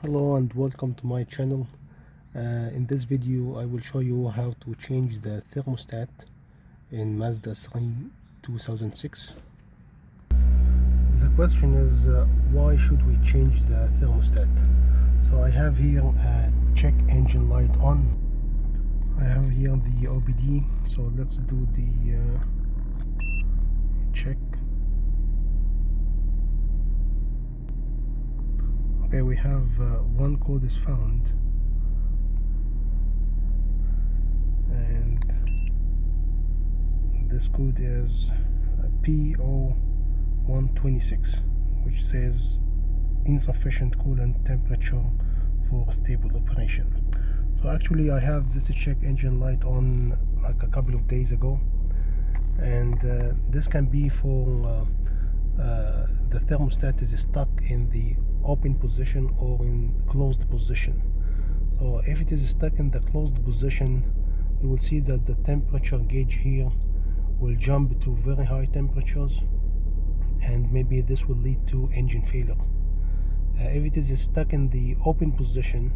Hello and welcome to my channel. In this video I will show you how to change the thermostat in Mazda 3 2006. The question is why should we change the thermostat? So I have here a check engine light on. I have here the OBD, so let's do the check. Okay, we have one code is found, and this code is PO126, which says insufficient coolant temperature for stable operation. So actually I have this check engine light on like a couple of days ago, and this can be for the thermostat is stuck in the open position or in closed position. So if it is stuck in the closed position, you will see that the temperature gauge here will jump to very high temperatures, and maybe this will lead to engine failure. If it is stuck in the open position,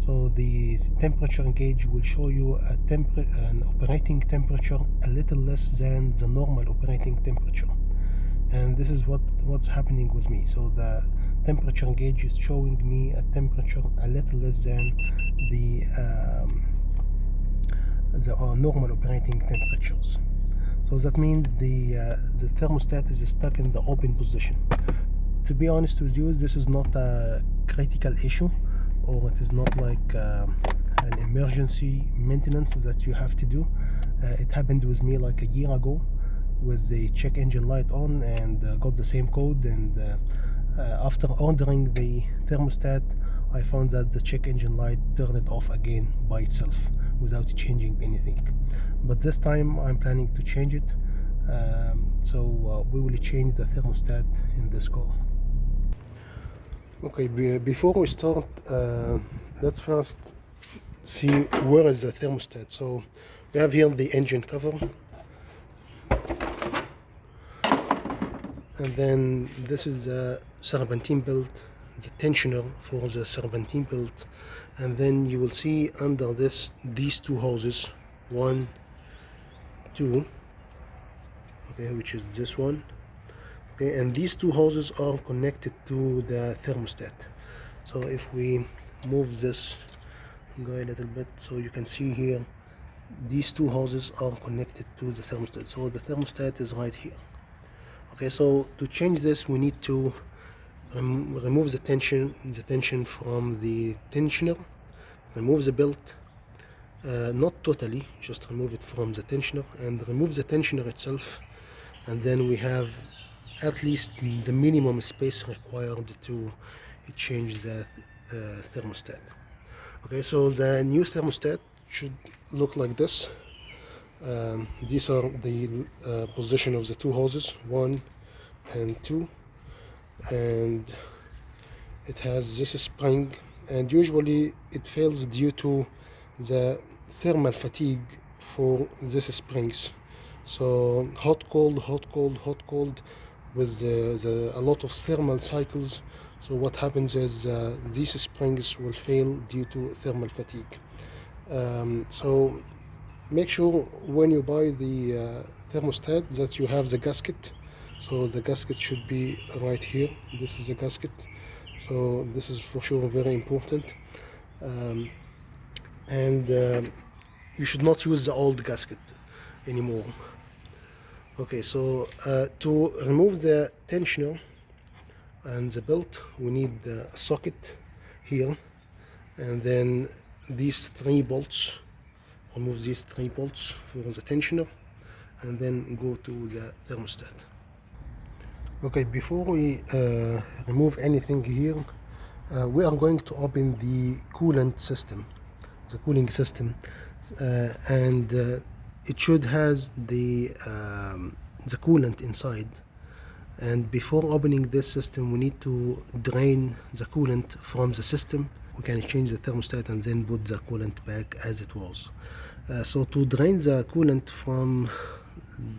so the temperature gauge will show you an operating temperature a little less than the normal operating temperature, and this is what's happening with me. So the temperature gauge is showing me a temperature a little less than the normal operating temperatures. So that means the thermostat is stuck in the open position. To be honest with you, this is not a critical issue, or it is not like an emergency maintenance that you have to do. It happened with me like a year ago with the check engine light on, and got the same code, and after ordering the thermostat I found that the check engine light turned it off again by itself without changing anything. But this time I'm planning to change it, so we will change the thermostat in this call. Okay, before we start, let's first see where is the thermostat. So we have here the engine cover, and then this is the serpentine belt, the tensioner for the serpentine belt, and then you will see under these two hoses, 1, 2, okay, which is this one, okay, and these two hoses are connected to the thermostat. So if we move this, go a little bit, so you can see here these two hoses are connected to the thermostat. So the thermostat is right here. Okay, so to change this we need to remove the tension from the tensioner, remove the belt, not totally, just remove it from the tensioner, and remove the tensioner itself, and then we have at least the minimum space required to change the thermostat. Okay, so the new thermostat should look like this. These are the position of the two hoses, 1 and 2, and it has this spring, and usually it fails due to the thermal fatigue for these springs. So hot cold, hot cold, hot cold, with a lot of thermal cycles. So what happens is these springs will fail due to thermal fatigue. So make sure when you buy the thermostat that you have the gasket. So the gasket should be right here. This is the gasket. So this is for sure very important. And you should not use the old gasket anymore. Okay, so to remove the tensioner and the belt, we need a socket here, and then these 3 bolts. Remove these 3 bolts for the tensioner, and then go to the thermostat. Okay, before we remove anything here, we are going to open the coolant system, the cooling system, and it should have the coolant inside. And before opening this system, we need to drain the coolant from the system. We can change the thermostat and then put the coolant back as it was. So to drain the coolant from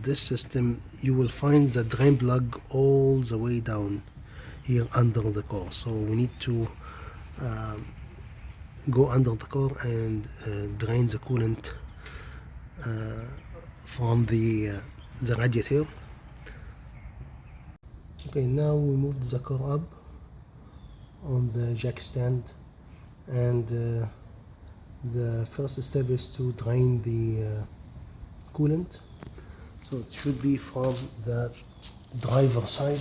this system, you will find the drain plug all the way down here under the core. So we need to go under the car and drain the coolant from the radiator. Okay, now we moved the car up on the jack stand, and the first step is to drain the coolant. So it should be from the driver side.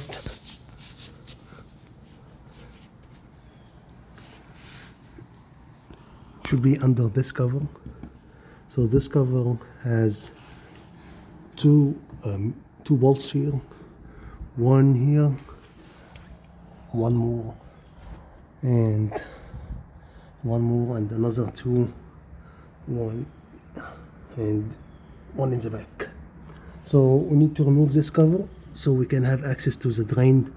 Should be under this cover. So this cover has two bolts here, one here, one more, and another two, one and one in the back. So we need to remove this cover so we can have access to the drained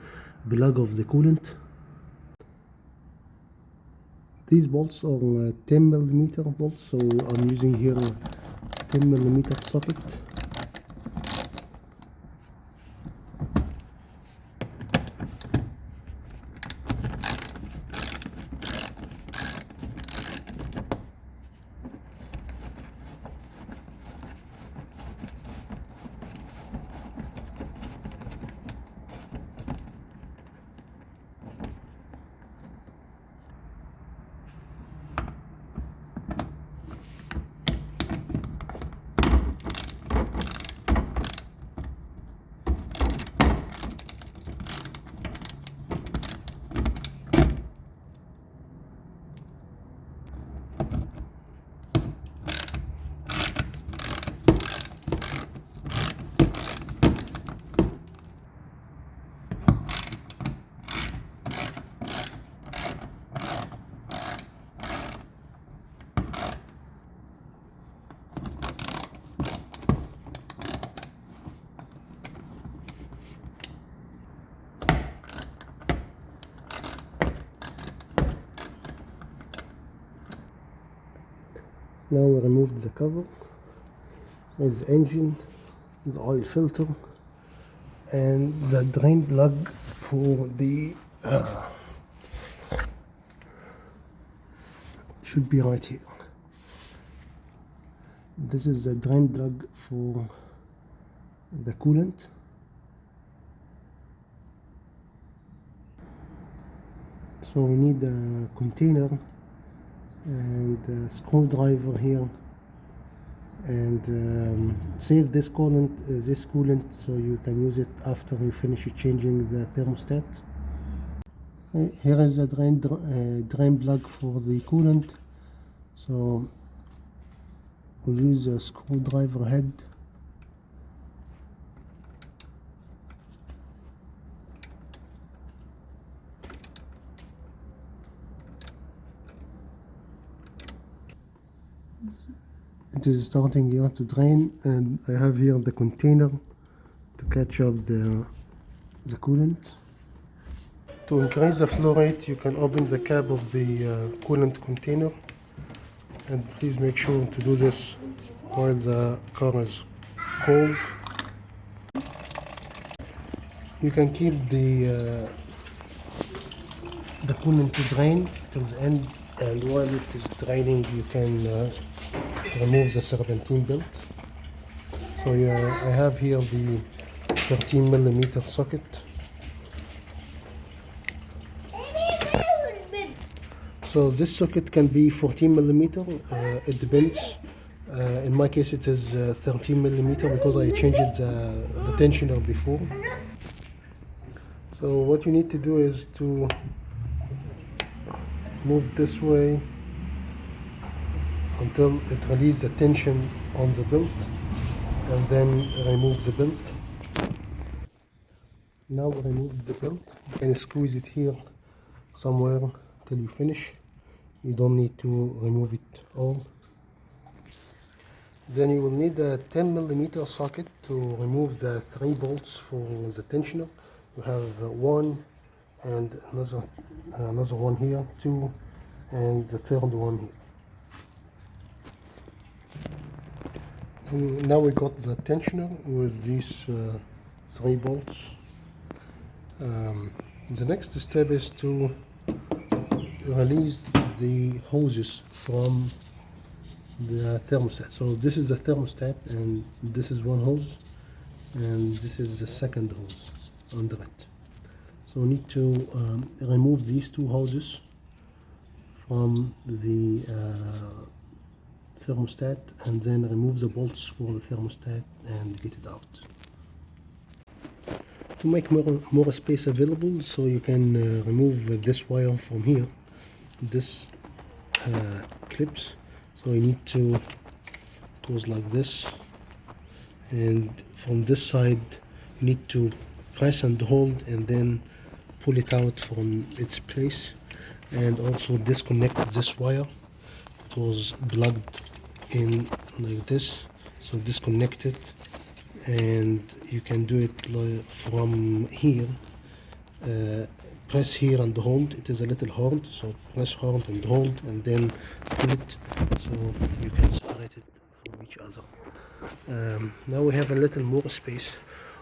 plug of the coolant. These bolts are 10mm bolts, so I'm using here a 10mm socket. Now we removed the cover. There's the engine, the oil filter, and the drain plug for the should be right here. This is the drain plug for the coolant. So we need a container and a screwdriver here, and save this coolant so you can use it after you finish changing the thermostat. Here is a drain plug for the coolant. So we'll use a screwdriver head. It is starting here to drain, and I have here the container to catch up the coolant. To increase the flow rate, you can open the cap of the coolant container, and please make sure to do this while the car is cold. You can keep the coolant to drain till the end, and while it is draining you can remove the serpentine belt. So I have here the 13mm socket. So this socket can be 14mm, it depends. In my case it is 13mm because I changed the tensioner before. So what you need to do is to move this way until it releases the tension on the belt, and then remove the belt. Now remove the belt. You can squeeze it here somewhere till you finish. You don't need to remove it all. Then you will need a 10mm socket to remove the 3 bolts for the tensioner. You have one and another one here, 2, and the third one here. And now we got the tensioner with these 3 bolts. The next step is to release the hoses from the thermostat. So this is the thermostat, and this is one hose, and this is the second hose under it. So we need to remove these two hoses from the thermostat, and then remove the bolts for the thermostat and get it out. To make more space available, so you can remove this wire from here, this clips. So you need to goes like this, and from this side you need to press and hold and then pull it out from its place, and also disconnect this wire. It was plugged in like this, so disconnect it, and you can do it from here. Press here and hold. It is a little hard, so press hard and hold, and then pull it, so you can separate it from each other. Now we have a little more space.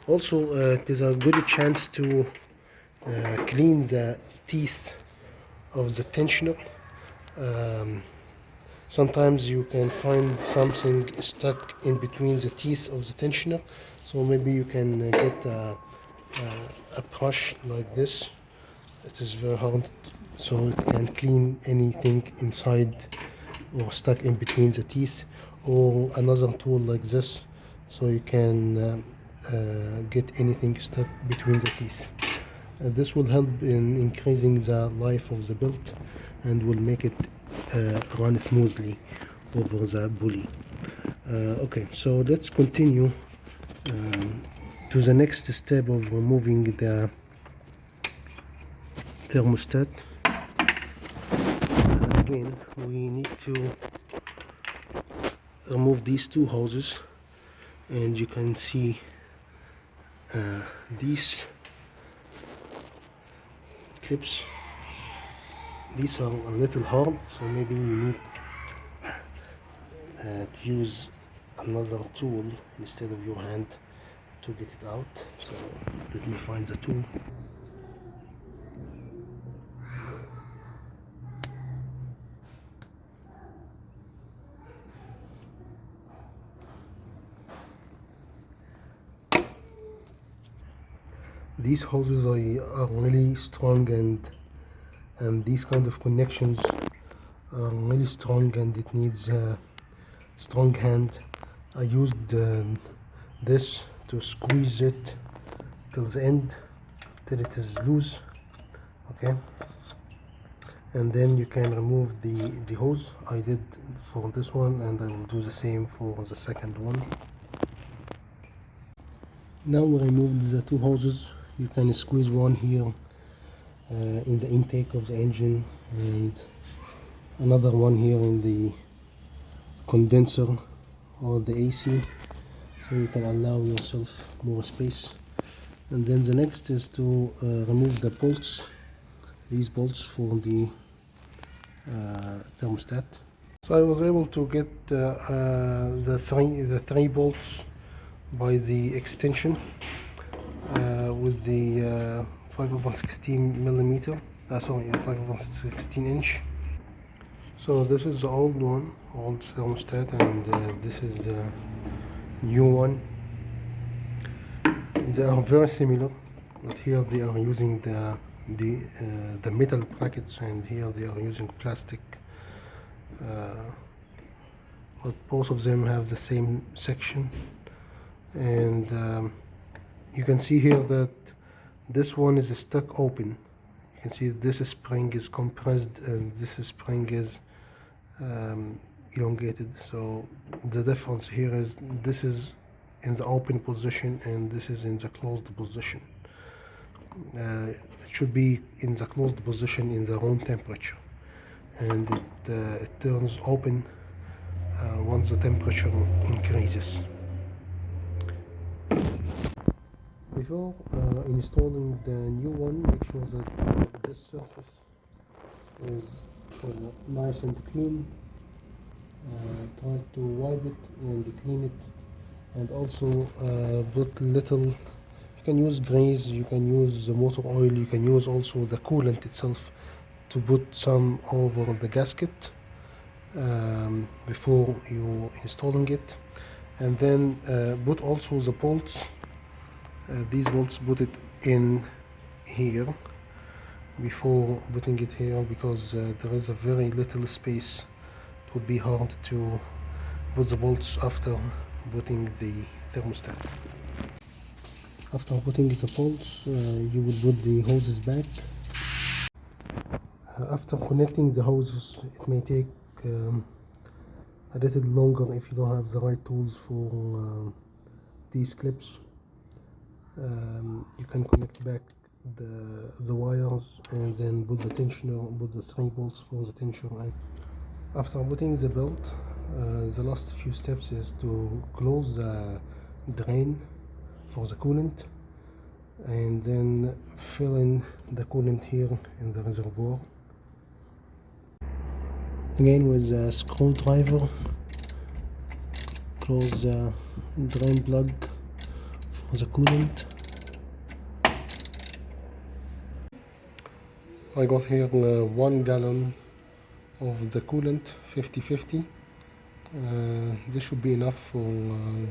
Also, it is a good chance to clean the teeth of the tensioner. Sometimes you can find something stuck in between the teeth of the tensioner, so maybe you can get a brush like this. It is very hard, so it can clean anything inside or stuck in between the teeth, or another tool like this, so you can get anything stuck between the teeth. This will help in increasing the life of the belt and will make it run smoothly over the pulley. Okay, so let's continue to the next step of removing the thermostat. Again, we need to remove these two hoses, and you can see these clips. These are a little hard, so maybe you need to use another tool instead of your hand to get it out. So let me find the tool. These hoses are really strong, and these kind of connections are really strong, and it needs a strong hand. I used this to squeeze it till the end, till it is loose. Okay, and then you can remove the hose. I did for this one, and I will do the same for the second one. Now we removed the two hoses. You can squeeze one here in the intake of the engine, and another one here in the condenser or the AC, so you can allow yourself more space. And then the next is to remove the bolts, these bolts for the thermostat. So I was able to get the three bolts by the extension with the 5/16 millimeter. 5/16 inch. So this is the old one, old thermostat, and this is the new one. They are very similar, but here they are using the metal brackets, and here they are using plastic. But both of them have the same section, and you can see here that this one is stuck open. You can see this spring is compressed and this spring is elongated. So the difference here is this is in the open position and this is in the closed position. It should be in the closed position in the room temperature, and it turns open once the temperature increases. Before installing the new one, make sure that this surface is nice and clean. Try to wipe it and clean it, and also put little, you can use grease, you can use the motor oil, you can use also the coolant itself to put some over the gasket before you installing it, and then put also the bolts. These bolts, put it in here before putting it here, because there is a very little space. It would be hard to put the bolts after putting the thermostat. After putting the bolts, you will put the hoses back. After connecting the hoses, it may take a little longer if you don't have the right tools for these clips. You can connect back the wires and then put the tensioner, put the 3 bolts for the tensioner. After putting the belt, the last few steps is to close the drain for the coolant, and then fill in the coolant here in the reservoir. Again, with a screwdriver, close the drain plug for the coolant. I got here 1 gallon of the coolant, 50-50. This should be enough for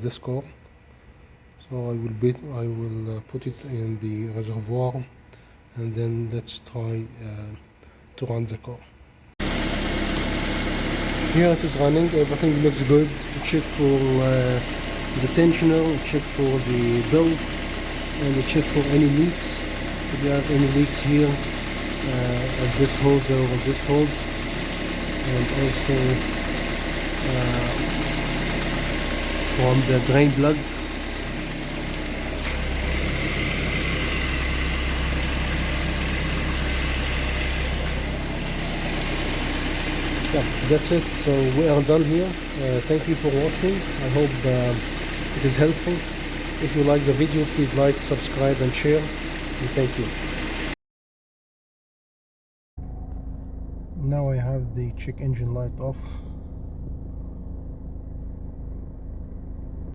this car. So I will put it in the reservoir, and then let's try to run the car. Here it is running, everything looks good. Check for the tensioner, check for the belt, and check for any leaks. If you have any leaks here at this hose or this hose, and also from the drain plug. Yeah, that's it. So we are done here. Thank you for watching. I hope it is helpful. If you like the video, please like, subscribe and share, and thank you. Now I have the check engine light off.